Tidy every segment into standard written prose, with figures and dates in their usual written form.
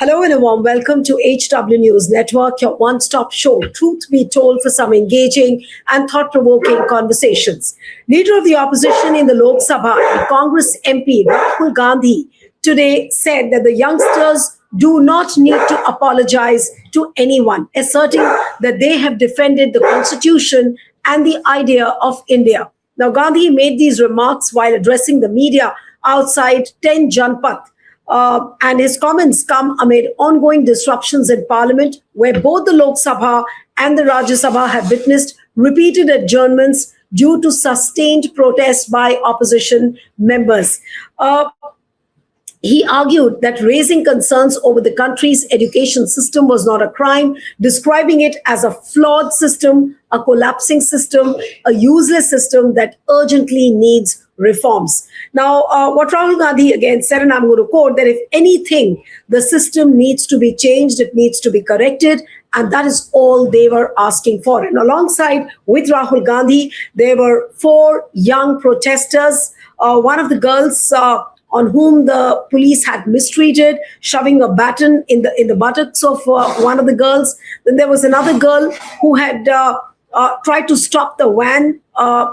Hello and a warm welcome to HW News Network, your one-stop show, truth be told, for some engaging and thought-provoking conversations. Leader of the opposition in the Lok Sabha and Congress MP Rahul Gandhi today said that the youngsters do not need to apologize to anyone, asserting that they have defended the constitution and the idea of India. Now, Gandhi made these remarks while addressing the media outside 10 Janpath. And his comments come amid ongoing disruptions in Parliament, where both the Lok Sabha and the Rajya Sabha have witnessed repeated adjournments due to sustained protests by opposition members. He argued that raising concerns over the country's education system was not a crime, describing it as a flawed system, a collapsing system, a useless system that urgently needs reforms. Now, what Rahul Gandhi again said, and I'm going to quote, that if anything, the system needs to be changed, it needs to be corrected, and that is all they were asking for. And alongside with Rahul Gandhi, there were four young protesters. One of the girls on whom the police had mistreated, shoving a baton in the buttocks of one of the girls. Then there was another girl who had tried to stop the van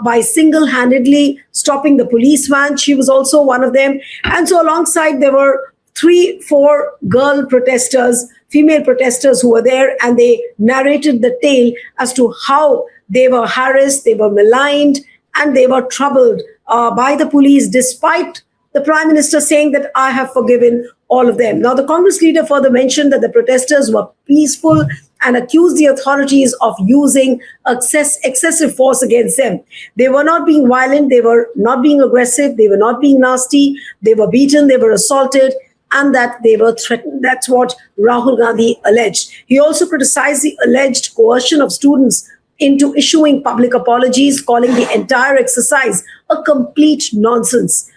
by single-handedly stopping the police van. She was also one of them. And so alongside, there were 3-4 girl protesters, female protesters who were there, and they narrated the tale as to how they were harassed, they were maligned, and they were troubled by the police, despite the Prime Minister saying that I have forgiven all of them. Now, the Congress leader further mentioned that the protesters were peaceful and accused the authorities of using excessive force against them. They were not being violent, they were not being aggressive, they were not being nasty, they were beaten, they were assaulted, and that they were threatened. That's what Rahul Gandhi alleged. He also criticized the alleged coercion of students into issuing public apologies, calling the entire exercise a complete nonsense.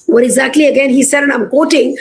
What exactly, again, he said, and I'm quoting,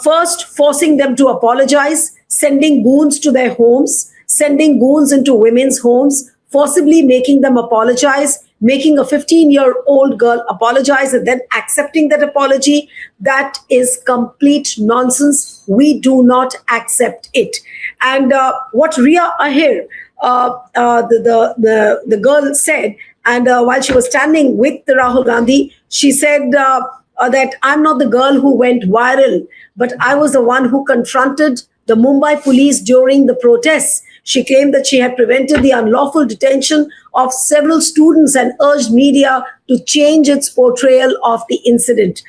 first forcing them to apologize, sending goons to their homes, sending goons into women's homes, forcibly making them apologize, making a 15-year-old girl apologize and then accepting that apology. That is complete nonsense. We do not accept it. And what Ria Ahir, the girl said, and while she was standing with Rahul Gandhi, she said that I'm not the girl who went viral, but I was the one who confronted the Mumbai police during the protests. She claimed that she had prevented the unlawful detention of several students and urged media to change its portrayal of the incident.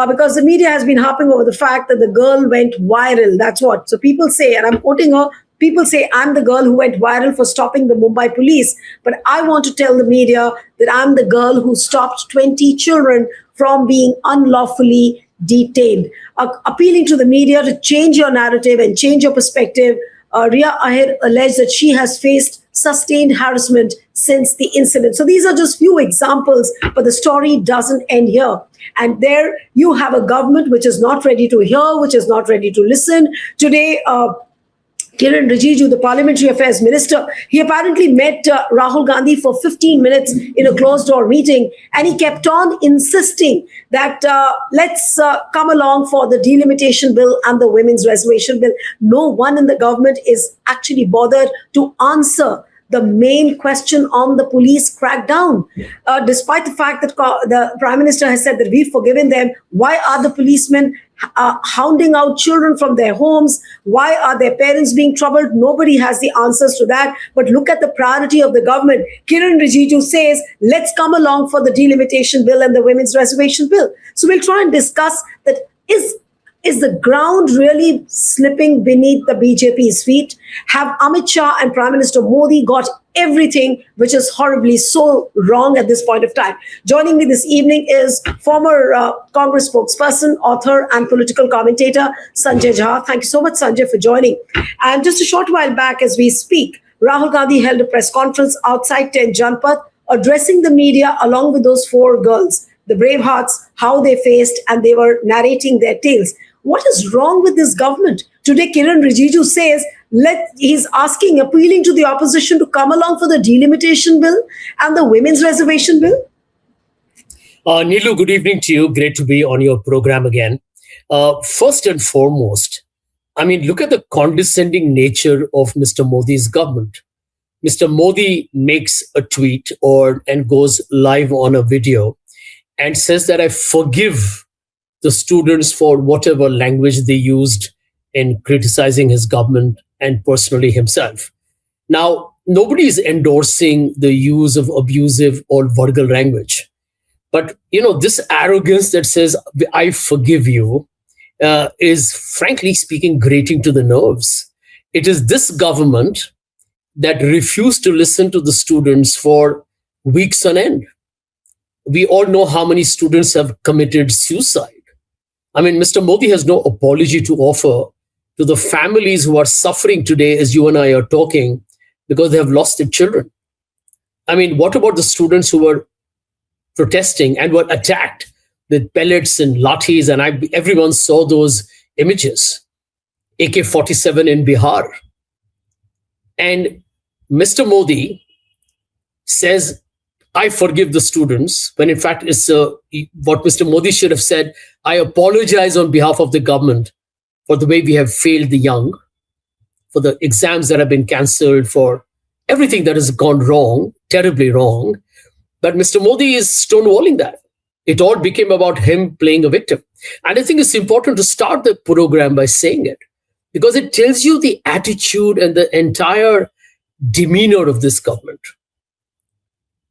Because the media has been harping over the fact that the girl went viral. That's what. So people say, and I'm quoting her, people say, I'm the girl who went viral for stopping the Mumbai police. But I want to tell the media that I'm the girl who stopped 20 children from being unlawfully detained. Appealing to the media to change your narrative and change your perspective, Ria Ahir alleged that she has faced sustained harassment since the incident. So these are just few examples, but the story doesn't end here. And there you have a government which is not ready to hear, which is not ready to listen. Today, Kiran Rijiju, the Parliamentary Affairs Minister, he apparently met Rahul Gandhi for 15 minutes in a closed-door meeting, and he kept on insisting that let's come along for the delimitation bill and the women's reservation bill. No one in the government is actually bothered to answer the main question on the police crackdown. Despite the fact that the Prime Minister has said that we've forgiven them, why are the policemen hounding out children from their homes? Why are their parents being troubled? Nobody has the answers to that. But look at the priority of the government. Kiran Rijiju says, let's come along for the delimitation bill and the women's reservation bill. So we'll try and discuss that. Is the ground really slipping beneath the BJP's feet? Have Amit Shah and Prime Minister Modi got everything which is horribly so wrong at this point of time? Joining me this evening is former Congress spokesperson, author and political commentator Sanjay Jha. Thank you so much, Sanjay, for joining. And just a short while back as we speak, Rahul Gandhi held a press conference outside 10 Janpath, addressing the media along with those four girls, the Bravehearts, how they faced, and they were narrating their tales. What is wrong with this government? Today, Kiran Rijiju says he's asking, appealing to the opposition to come along for the delimitation bill and the women's reservation bill. Nilu, good evening to you. Great to be on your program again. First and foremost, I mean, look at the condescending nature of Mr. Modi's government. Mr. Modi makes a tweet or and goes live on a video and says that I forgive the students for whatever language they used in criticizing his government and personally himself. Now, nobody is endorsing the use of abusive or vulgar language. But, this arrogance that says, I forgive you, is frankly speaking grating to the nerves. It is this government that refused to listen to the students for weeks on end. We all know how many students have committed suicide. I mean, Mr. Modi has no apology to offer to the families who are suffering today as you and I are talking because they have lost their children. I mean, what about the students who were protesting and were attacked with pellets and lathis? And everyone saw those images, AK-47 in Bihar. And Mr. Modi says, I forgive the students, when in fact it's what Mr. Modi should have said, I apologize on behalf of the government for the way we have failed the young, for the exams that have been cancelled, for everything that has gone wrong, terribly wrong. But Mr. Modi is stonewalling that. It all became about him playing a victim. And I think it's important to start the program by saying it, because it tells you the attitude and the entire demeanor of this government.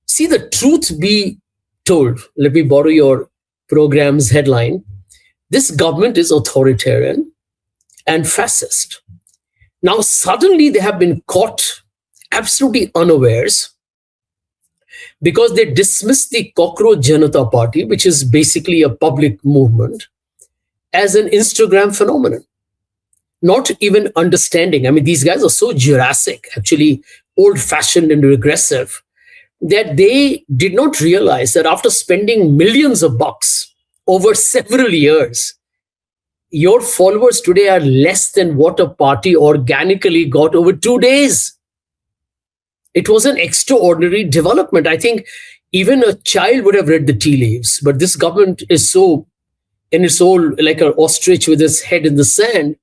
See, the truth be told, let me borrow your program's headline. This government is authoritarian and fascist. Now, suddenly they have been caught absolutely unawares because they dismiss the Cockroach Janata Party, which is basically a public movement, as an Instagram phenomenon. Not even understanding. I mean, these guys are so Jurassic, actually old-fashioned and regressive, that they did not realize that after spending millions of bucks over several years, your followers today are less than what a party organically got over 2 days. It was an extraordinary development. I think even a child would have read the tea leaves, but this government is so in its own, like an ostrich with its head in the sand.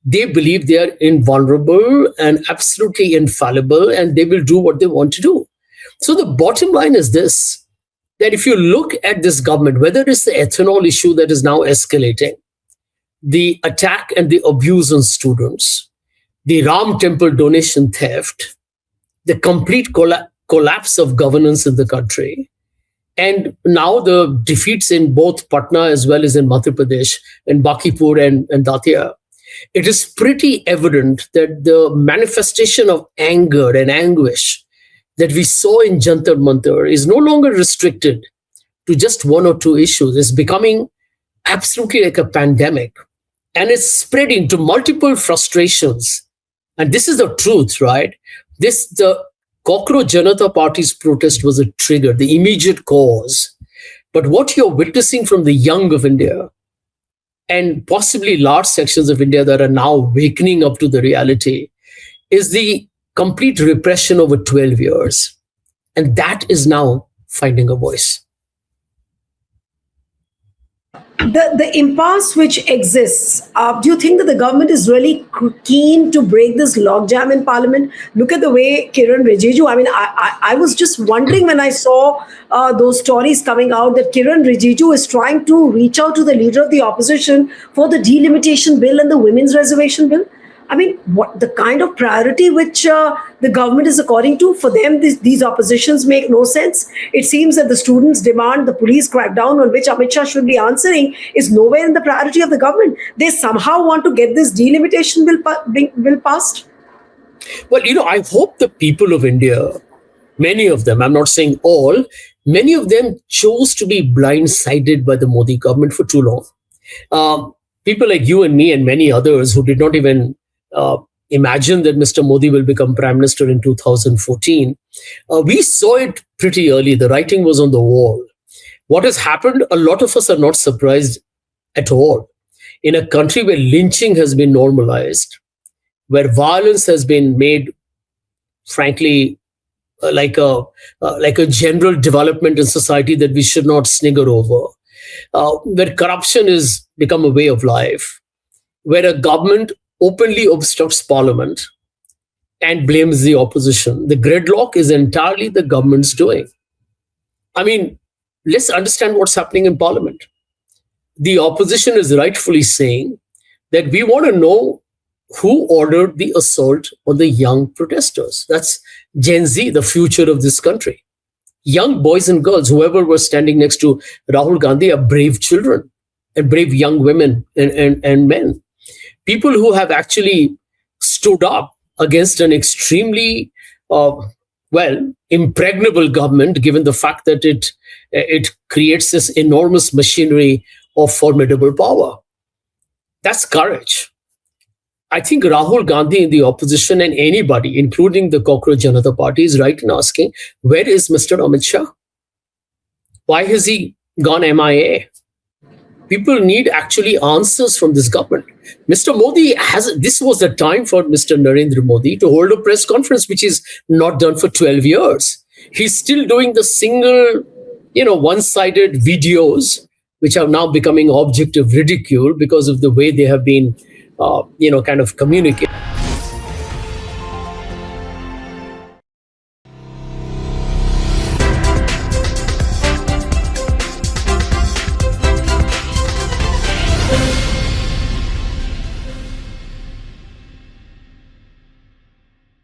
They believe they are invulnerable and absolutely infallible, and they will do what they want to do. So the bottom line is this, that if you look at this government, whether it's the ethanol issue that is now escalating, the attack and the abuse on students, the Ram temple donation theft, the complete collapse of governance in the country, and now the defeats in both Patna as well as in Madhya Pradesh, and Bakipur and Datia, it is pretty evident that the manifestation of anger and anguish that we saw in Jantar Mantar is no longer restricted to just one or two issues. It's becoming absolutely like a pandemic, and it's spreading to multiple frustrations. And this is the truth, right? The Cockroach Janata Party's protest was a trigger, the immediate cause. But what you're witnessing from the young of India, and possibly large sections of India that are now wakening up to the reality, is the complete repression over 12 years. And that is now finding a voice. The impasse which exists, do you think that the government is really keen to break this logjam in parliament? Look at the way Kiran Rijiju, I mean, I was just wondering when I saw those stories coming out that Kiran Rijiju is trying to reach out to the leader of the opposition for the delimitation bill and the women's reservation bill. I mean, what the kind of priority which the government is according to, for them, these oppositions make no sense. It seems that the students' demand, the police crackdown on which Amit Shah should be answering, is nowhere in the priority of the government. They somehow want to get this delimitation bill passed. Well, I hope the people of India, many of them, I'm not saying all, many of them chose to be blindsided by the Modi government for too long. People like you and me and many others who did not even imagine that Mr. Modi will become Prime Minister in 2014. We saw it pretty early. The writing was on the wall. What has happened, a lot of us are not surprised at all. In a country where lynching has been normalized, where violence has been made, frankly, like a general development in society that we should not snigger over, where corruption has become a way of life, where a government openly obstructs parliament and blames the opposition. The gridlock is entirely the government's doing. I mean, let's understand what's happening in parliament. The opposition is rightfully saying that we want to know who ordered the assault on the young protesters. That's Gen Z, the future of this country. Young boys and girls, whoever was standing next to Rahul Gandhi, are brave children and brave young women and men. People who have actually stood up against an extremely, impregnable government, given the fact that it creates this enormous machinery of formidable power. That's courage. I think Rahul Gandhi in the opposition and anybody, including the Cockroach Janata Party, is right in asking, where is Mr. Amit Shah? Why has he gone MIA? People need actually answers from this government. Mr. Modi this was the time for Mr. Narendra Modi to hold a press conference, which is not done for 12 years. He's still doing the single, one-sided videos, which are now becoming object of ridicule because of the way they have been, kind of communicated.